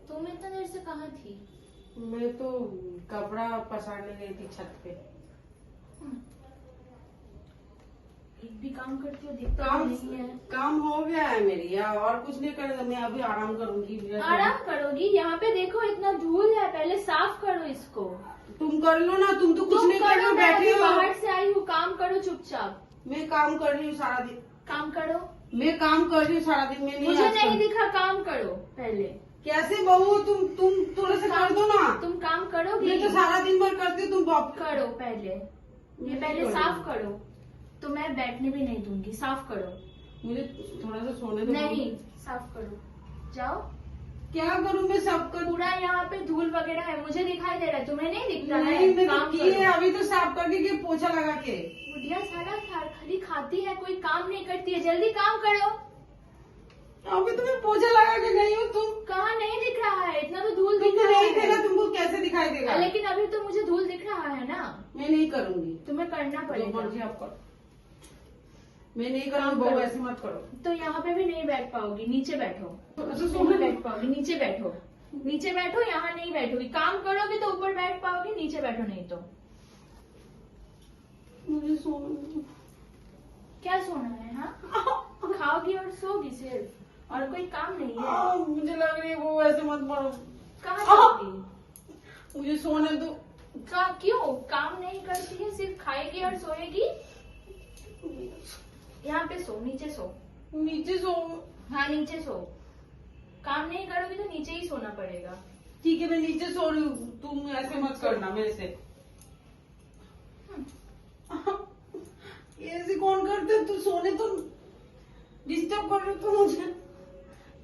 तुम इतना देर से कहाँ थी? मैं तो कपड़ा पसारने गई थी छत पे। एक भी काम करती हो दिखता नहीं है। काम हो गया है मेरी यार, और कुछ नहीं करेगा। मैं अभी आराम करूंगी। आराम करोगी? यहाँ पे देखो इतना धूल है, पहले साफ करो इसको। तुम कर लो ना, तुम तो कुछ नहीं कर रहे हो, मैं बैठे हो। बाहर से आई हूँ, काम करो चुपचाप। मैं काम कर रही हूँ सारा दिन। काम करो। मैं काम कर रही हूँ सारा दिन। मैं मुझे नहीं दिखा, काम करो पहले। कैसे बहू, तुम थोड़ा सा कर दो ना। तुम काम करोगी? मैं तो सारा दिन भर करती हूँ, तुम बाप करो पहले। ये पहले साफ करो, तो मैं बैठने भी नहीं दूंगी। साफ करो। मुझे थोड़ा सा सोने दो। नहीं, साफ करो, जाओ। क्या करूँ मैं? सब कर पूरा यहाँ पे धूल वगैरह है, मुझे दिखाई दे रहा है, तुम्हें नहीं दिखता है? नहीं, मैं तो काम की है करो। अभी तो साफ करके पोछा लगा के। बुढ़िया सारा खाली खाती है, कोई काम नहीं करती है। जल्दी काम करो। अभी तो मैं पोछा लगा के गई हूँ। तुम कहाँ नहीं दिख रहा है? इतना तो धूल दिख तुमको रहा नहीं है। देगा, तुमको कैसे दिखाई देगा? लेकिन अभी तो मुझे धूल दिख रहा है ना। मैं नहीं करूंगी। तुम्हें करना जो पड़ेगा। मर्जी आप करो, मैं नहीं करूंगी। बहू ऐसे मत करो। तो यहाँ पे भी नहीं बैठ पाओगी, नीचे बैठो। अच्छा, सोने बैठ पाओगी, नीचे बैठो। नीचे बैठो, यहाँ नहीं बैठोगी। काम करोगे तो ऊपर बैठ पाओगे, नीचे बैठो नहीं तो। मुझे सोना। क्या सोना है? हाँ, खाओगी और सोगी सिर्फ, और कोई काम नहीं है। मुझे लग रही है वो ऐसे मत मारो। कहाँ जाओगी? मुझे सोने दो। क्यों? काम नहीं करती है, सिर्फ खाएगी और सोएगी। यहाँ पे सो, नीचे सो। नीचे सो। हाँ, नीचे सो। काम नहीं करोगी तो नीचे ही सोना पड़ेगा। ठीक है, मैं नीचे सो रही हूँ। तुम ऐसे मत करना मेरे से। ऐसे कौन करते? तू सोने तो डिस्टर्ब कर रहे हो तुम मुझे।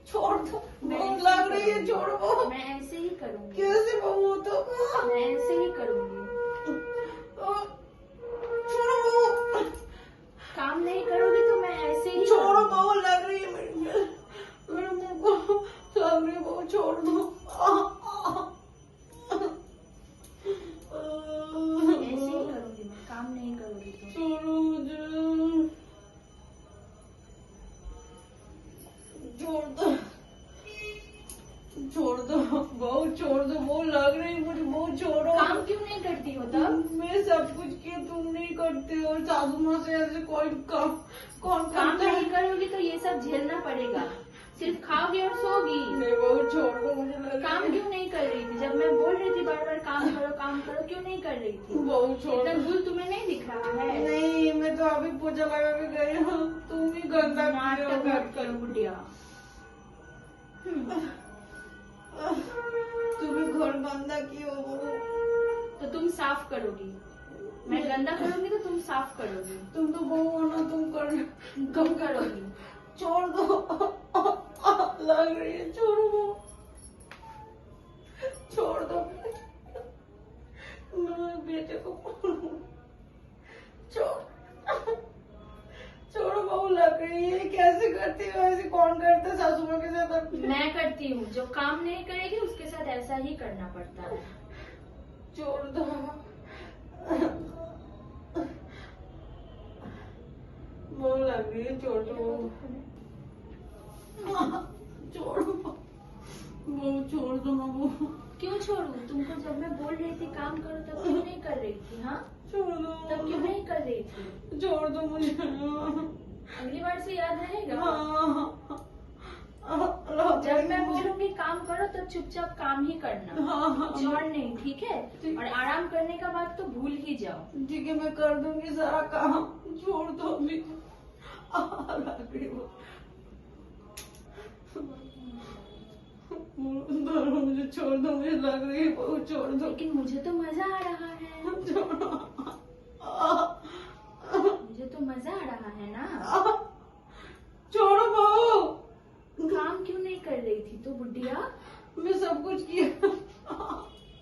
छोड़ दो, बहुत लग रही है। छोड़ो। मैं ऐसे ही करूंगी। कैसे बहू हो तो? मैं ऐसे ही करूंगी। छोड़ो। काम नहीं करोगी तो मैं ऐसे ही छोड़ो, करूंगी। बहुत लग रही है मेरे मुंह को लग रही है। बहुत छोड़ दो। ऐसे ही करूंगी मैं, काम नहीं करोगी तो। छोड़ो मुझे। छोड़ दो, छोड़ दो, बहुत छोड़ दो। बहुत लग रही है मुझे, बहुत छोड़ो। काम क्यों नहीं करती हो तब? मैं सब कुछ किया, तुम नहीं करते हो। सासू माँ से ऐसे कोई काम कौन काम करता है? नहीं करोगी तो ये सब झेलना पड़ेगा। सिर्फ खाओगी और सोगी। नहीं, बहुत छोड़ दो। मुझे लग रहा काम है। क्यों नहीं कर रही थी? जब मैं बोल रही थी बार बार काम करो काम करो, क्यों नहीं कर रही थी? बहुत छोड़ इतना दो। धूल तुम्हें नहीं दिख रहा है? नहीं, मैं तो अभी पोछा लगा के गई हूँ। तुम ही गंदा नाटक मत करो बुढ़िया। तुम्हें घर गंदा किया हो। तो तुम साफ करोगी? मैं गंदा करूंगी तो तुम साफ करोगी। तुम तो बहू हो ना, तुम कर तुम करोगी। छोड़ दो। लग रही है। छोड़ो वो, छोड़ दो। मैं बेटे को छोड़ो बहू, लग रही है। कैसे करती हो ऐसे? कौन करता है सासू माँ के साथ? मैं करती हूँ। जो काम नहीं करेगी उसके साथ ऐसा ही करना पड़ता है। छोड़ दो। बहुत लग रही है। छोड़ दो। छोड़ो वो, छोड़ दो ना वो। क्यों छोड़ू? तुमको जब मैं बोल रही थी काम करो तब क्यों नहीं कर रही थी? हाँ, छोड़ दो। तब क्यों नहीं कर रही थी? छोड़ दो मुझे। अगली बार से याद रहेगा। जब मैं बोलूंगी काम करो तो चुपचाप काम ही करना, कुछ और नहीं, ठीक है? और आराम करने का बाद तो भूल ही जाओ। ठीक है, मैं कर दूंगी सारा काम। छोड़ दो अभी। मुझे छोड़ दो, मुझे लग रही है बहुत। छोड़ दो। लेकिन मुझे तो मजा आ रहा है। छोड़ो। मुझे तो मजा आ रहा है ना। छोड़ो बहू। काम क्यों नहीं कर रही थी तो बुढ़िया? मैं सब कुछ किया।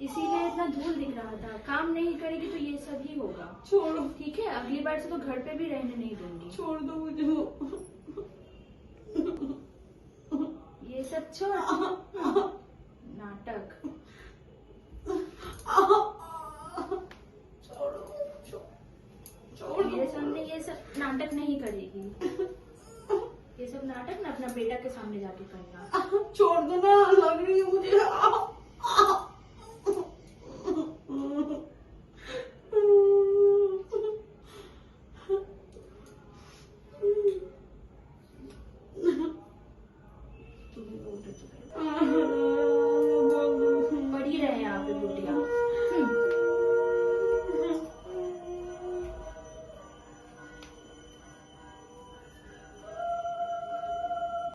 इसीलिए इतना धूल दिख रहा था। काम नहीं करेगी तो ये सब ही होगा। छोड़ो, ठीक है, अगली बार से तो घर पे भी रहने नहीं दूंगी। छोड़ दो मुझे। ये सब छोड़, नाटक। मेरे सामने ये सब नाटक नहीं करेगी। ये सब नाटक ना अपना बेटा के सामने जाके करना। छोड़ दो ना, लग रही है मुझे।